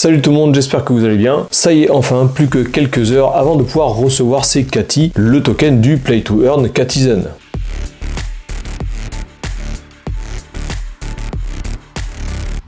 Salut tout le monde, j'espère que vous allez bien. Ça y est, enfin, plus que quelques heures avant de pouvoir recevoir ces Kati, le token du Play to Earn Katizen.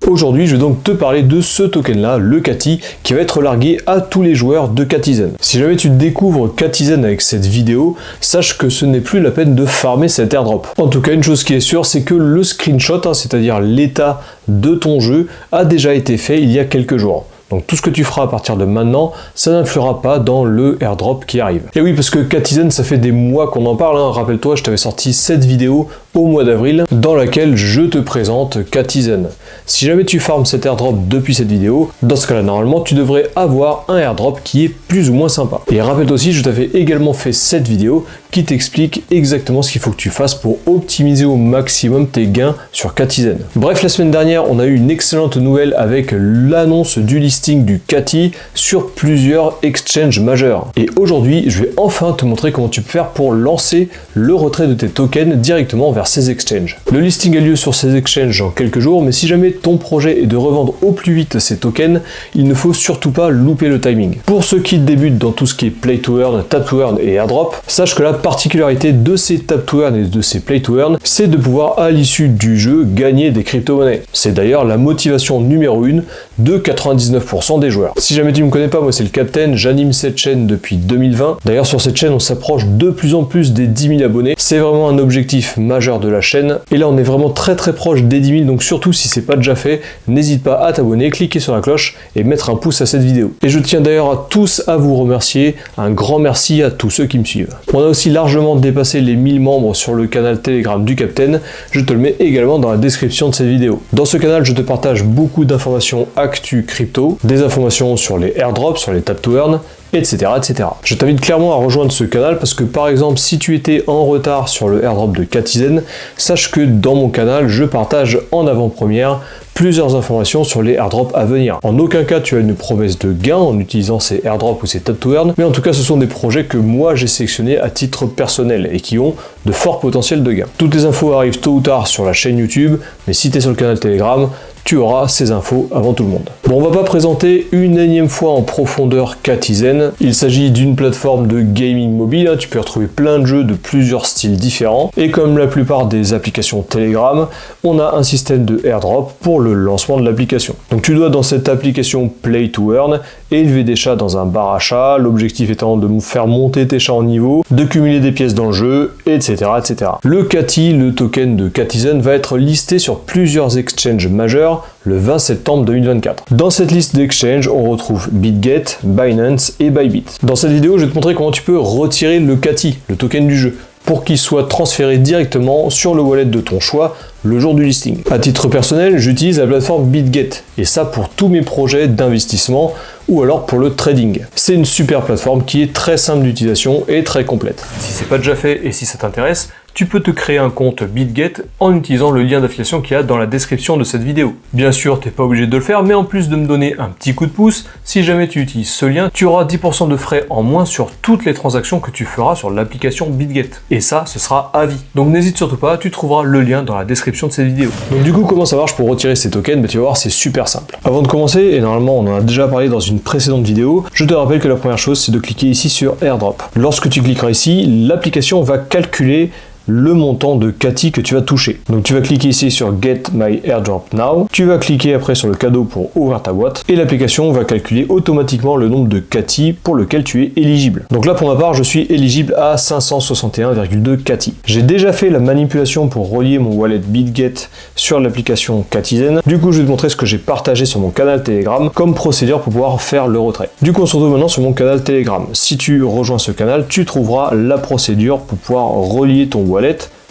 Aujourd'hui, je vais donc te parler de ce token-là, le Kati, qui va être largué à tous les joueurs de Katizen. Si jamais tu découvres Katizen avec cette vidéo, sache que ce n'est plus la peine de farmer cet airdrop. En tout cas, une chose qui est sûre, c'est que le screenshot, c'est-à-dire l'état de ton jeu, a déjà été fait il y a quelques jours. Donc tout ce que tu feras à partir de maintenant, ça n'influera pas dans le airdrop qui arrive. Et oui, parce que Katizen, ça fait des mois qu'on en parle, hein. Rappelle-toi, je t'avais sorti cette vidéo au mois d'avril, dans laquelle je te présente Katizen. Si jamais tu farmes cet airdrop depuis cette vidéo, dans ce cas-là, normalement, tu devrais avoir un airdrop qui est plus ou moins sympa. Et rappelle-toi aussi, je t'avais également fait cette vidéo qui t'explique exactement ce qu'il faut que tu fasses pour optimiser au maximum tes gains sur Katizen. Bref, la semaine dernière, on a eu une excellente nouvelle avec l'annonce du listing du Kati sur plusieurs exchanges majeurs. Et aujourd'hui, je vais enfin te montrer comment tu peux faire pour lancer le retrait de tes tokens directement vers ces exchanges. Le listing a lieu sur ces exchanges en quelques jours, mais si jamais ton projet est de revendre au plus vite ces tokens, il ne faut surtout pas louper le timing. Pour ceux qui débutent dans tout ce qui est Play to Earn, Tap to Earn et Airdrop, sache que la particularité de ces Tap to Earn et de ces Play to Earn, c'est de pouvoir à l'issue du jeu gagner des crypto-monnaies. C'est d'ailleurs la motivation numéro 1 de 99% des joueurs. Si jamais tu ne me connais pas, moi c'est le Captain, j'anime cette chaîne depuis 2020. D'ailleurs sur cette chaîne on s'approche de plus en plus des 10 000 abonnés. C'est vraiment un objectif majeur de la chaîne. Et là on est vraiment très proche des 10 000, donc surtout si c'est pas déjà fait, n'hésite pas à t'abonner, cliquer sur la cloche et mettre un pouce à cette vidéo. Et je tiens d'ailleurs à tous à vous remercier, un grand merci à tous ceux qui me suivent. On a aussi largement dépassé les 1000 membres sur le canal Telegram du Captain, je te le mets également dans la description de cette vidéo. Dans ce canal je te partage beaucoup d'informations actu crypto, des informations sur les airdrops, sur les tap to earn, etc. etc. Je t'invite clairement à rejoindre ce canal parce que par exemple si tu étais en retard sur le airdrop de Katizen, sache que dans mon canal je partage en avant-première plusieurs informations sur les airdrops à venir. En aucun cas tu as une promesse de gain en utilisant ces airdrops ou ces tap to earn, mais en tout cas ce sont des projets que moi j'ai sélectionnés à titre personnel et qui ont de forts potentiels de gain. Toutes les infos arrivent tôt ou tard sur la chaîne YouTube, mais si tu es sur le canal Telegram, tu auras ces infos avant tout le monde. Bon, on va pas présenter une énième fois en profondeur Katizen. Il s'agit d'une plateforme de gaming mobile, hein. Tu peux retrouver plein de jeux de plusieurs styles différents. Et comme la plupart des applications Telegram, on a un système de airdrop pour le lancement de l'application. Donc tu dois dans cette application Play to Earn élever des chats dans un bar à chats, l'objectif étant de faire monter tes chats en niveau, de cumuler des pièces dans le jeu, etc. etc. Le Kati, le token de Katizen, va être listé sur plusieurs exchanges majeurs le 20 septembre 2024. Dans cette liste d'exchanges, on retrouve BitGet, Binance et Bybit. Dans cette vidéo, je vais te montrer comment tu peux retirer le Kati, le token du jeu, pour qu'il soit transféré directement sur le wallet de ton choix le jour du listing. À titre personnel, j'utilise la plateforme BitGet, et ça pour tous mes projets d'investissement ou alors pour le trading. C'est une super plateforme qui est très simple d'utilisation et très complète. Si c'est pas déjà fait et si ça t'intéresse, tu peux te créer un compte BitGet en utilisant le lien d'affiliation qu'il y a dans la description de cette vidéo. Bien sûr, tu n'es pas obligé de le faire, mais en plus de me donner un petit coup de pouce, si jamais tu utilises ce lien, tu auras 10% de frais en moins sur toutes les transactions que tu feras sur l'application BitGet. Et ça, ce sera à vie. Donc n'hésite surtout pas, tu trouveras le lien dans la description de cette vidéo. Donc du coup, comment ça marche pour retirer ces tokens? Tu vas voir, c'est super simple. Avant de commencer, et normalement on en a déjà parlé dans une précédente vidéo, je te rappelle que la première chose, c'est de cliquer ici sur Airdrop. Lorsque tu cliqueras ici, l'application va calculer le montant de Kati que tu vas toucher. Donc tu vas cliquer ici sur Get My Airdrop Now, tu vas cliquer après sur le cadeau pour ouvrir ta boîte et l'application va calculer automatiquement le nombre de Kati pour lequel tu es éligible. Donc là pour ma part je suis éligible à 561,2 Kati. J'ai déjà fait la manipulation pour relier mon wallet BitGet sur l'application Katizen. Du coup je vais te montrer ce que j'ai partagé sur mon canal Telegram comme procédure pour pouvoir faire le retrait. Du coup on se retrouve maintenant sur mon canal Telegram. Si tu rejoins ce canal, tu trouveras la procédure pour pouvoir relier ton wallet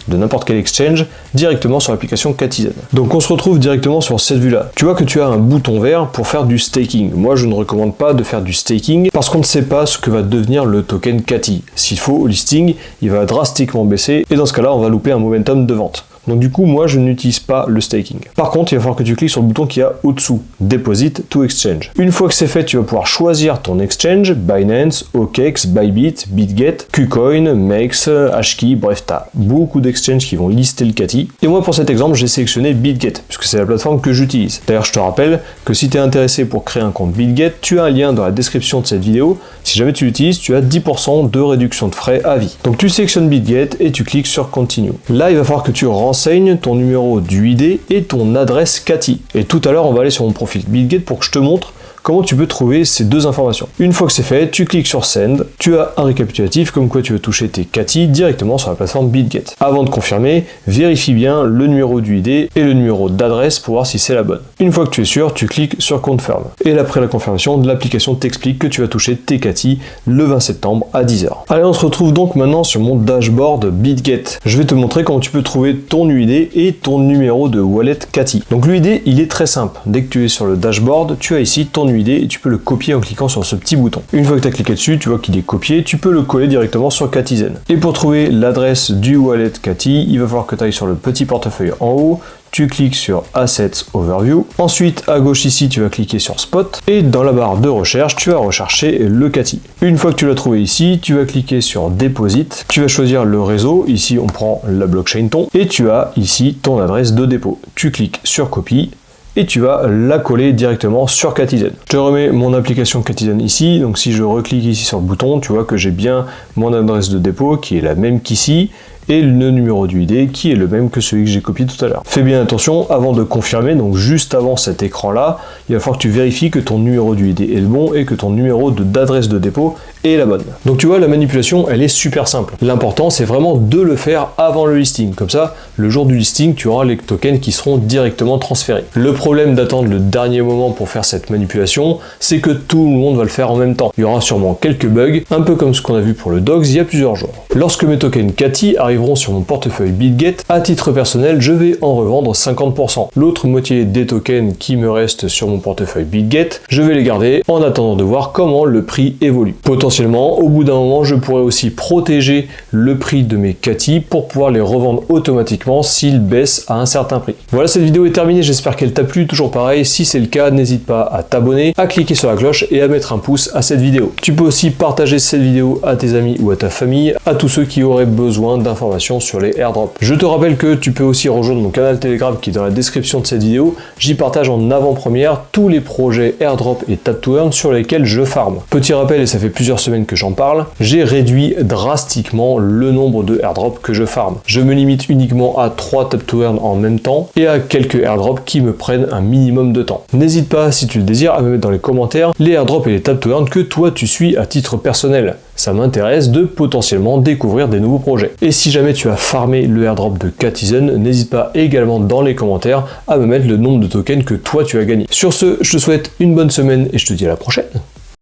de n'importe quel exchange directement sur l'application Katizen. Donc on se retrouve directement sur cette vue-là. Tu vois que tu as un bouton vert pour faire du staking. Moi je ne recommande pas de faire du staking parce qu'on ne sait pas ce que va devenir le token Kati. S'il faut au listing, il va drastiquement baisser et dans ce cas-là on va louper un momentum de vente. Donc du coup, moi je n'utilise pas le staking. Par contre, il va falloir que tu cliques sur le bouton qu'il y a au-dessous, Deposit to Exchange. Une fois que c'est fait, tu vas pouvoir choisir ton exchange, Binance, OKEx, Bybit, BitGet, KuCoin, Mex, Hashkey, bref, tu as beaucoup d'exchanges qui vont lister le CATI. Et moi pour cet exemple, j'ai sélectionné BitGet, puisque c'est la plateforme que j'utilise. D'ailleurs, je te rappelle que si tu es intéressé pour créer un compte BitGet, tu as un lien dans la description de cette vidéo. Si jamais tu l'utilises, tu as 10% de réduction de frais à vie. Donc tu sélectionnes BitGet et tu cliques sur Continue. Là, il va falloir que tu renseignes ton numéro d'UID et ton adresse CATI. Et tout à l'heure, on va aller sur mon profil BitGet pour que je te montre comment tu peux trouver ces deux informations. Une fois que c'est fait, tu cliques sur Send, tu as un récapitulatif comme quoi tu veux toucher tes CATI directement sur la plateforme BitGet. Avant de confirmer, vérifie bien le numéro d'UID et le numéro d'adresse pour voir si c'est la bonne. Une fois que tu es sûr, tu cliques sur Confirm. Et après la confirmation, l'application t'explique que tu vas toucher tes CATI le 20 septembre à 10h. Allez, on se retrouve donc maintenant sur mon dashboard BitGet. Je vais te montrer comment tu peux trouver ton UID et ton numéro de wallet CATI. Donc l'UID, il est très simple. Dès que tu es sur le dashboard, tu as ici ton UID et tu peux le copier en cliquant sur ce petit bouton. Une fois que tu as cliqué dessus, tu vois qu'il est copié, tu peux le coller directement sur Catizen. Et pour trouver l'adresse du wallet CATI, il va falloir que tu ailles sur le petit portefeuille en haut, tu cliques sur Assets Overview. Ensuite, à gauche ici, tu vas cliquer sur Spot et dans la barre de recherche, tu vas rechercher le CATI. Une fois que tu l'as trouvé ici, tu vas cliquer sur Deposit. Tu vas choisir le réseau. Ici, on prend la blockchain Ton et tu as ici ton adresse de dépôt. Tu cliques sur Copie et tu vas la coller directement sur Catizen. Je te remets mon application Catizen ici, donc si je reclique ici sur le bouton, tu vois que j'ai bien mon adresse de dépôt qui est la même qu'ici, et le numéro d'UID qui est le même que celui que j'ai copié tout à l'heure. Fais bien attention, avant de confirmer, donc juste avant cet écran-là, il va falloir que tu vérifies que ton numéro d'UID est le bon et que ton numéro d'adresse de dépôt est la bonne. Donc tu vois, la manipulation, elle est super simple. L'important, c'est vraiment de le faire avant le listing. Comme ça, le jour du listing, tu auras les tokens qui seront directement transférés. Le problème d'attendre le dernier moment pour faire cette manipulation, c'est que tout le monde va le faire en même temps. Il y aura sûrement quelques bugs, un peu comme ce qu'on a vu pour le DOGS il y a plusieurs jours. Lorsque mes tokens CATI arriveront sur mon portefeuille BitGet, à titre personnel, je vais en revendre 50%. L'autre moitié des tokens qui me restent sur mon portefeuille BitGet, je vais les garder en attendant de voir comment le prix évolue. Potentiellement, au bout d'un moment, je pourrais aussi protéger le prix de mes CATI pour pouvoir les revendre automatiquement s'ils baissent à un certain prix. Voilà, cette vidéo est terminée, j'espère qu'elle t'a plu. Toujours pareil, si c'est le cas, n'hésite pas à t'abonner, à cliquer sur la cloche et à mettre un pouce à cette vidéo. Tu peux aussi partager cette vidéo à tes amis ou à ta famille, à tous ceux qui auraient besoin d'informations sur les airdrops. Je te rappelle que tu peux aussi rejoindre mon canal Telegram qui est dans la description de cette vidéo. J'y partage en avant-première tous les projets airdrop et tap to earn sur lesquels je farm. Petit rappel, et ça fait plusieurs semaines que j'en parle, j'ai réduit drastiquement le nombre de airdrops que je farm. Je me limite uniquement à 3 tap to earn en même temps et à quelques airdrops qui me prennent un minimum de temps. N'hésite pas, si tu le désires, à me mettre dans les commentaires les airdrops et les tap to earn que toi tu suis à titre personnel. Ça m'intéresse de potentiellement découvrir des nouveaux projets. Et si jamais tu as farmé le airdrop de Catizen, n'hésite pas également dans les commentaires à me mettre le nombre de tokens que toi tu as gagné. Sur ce, je te souhaite une bonne semaine et je te dis à la prochaine.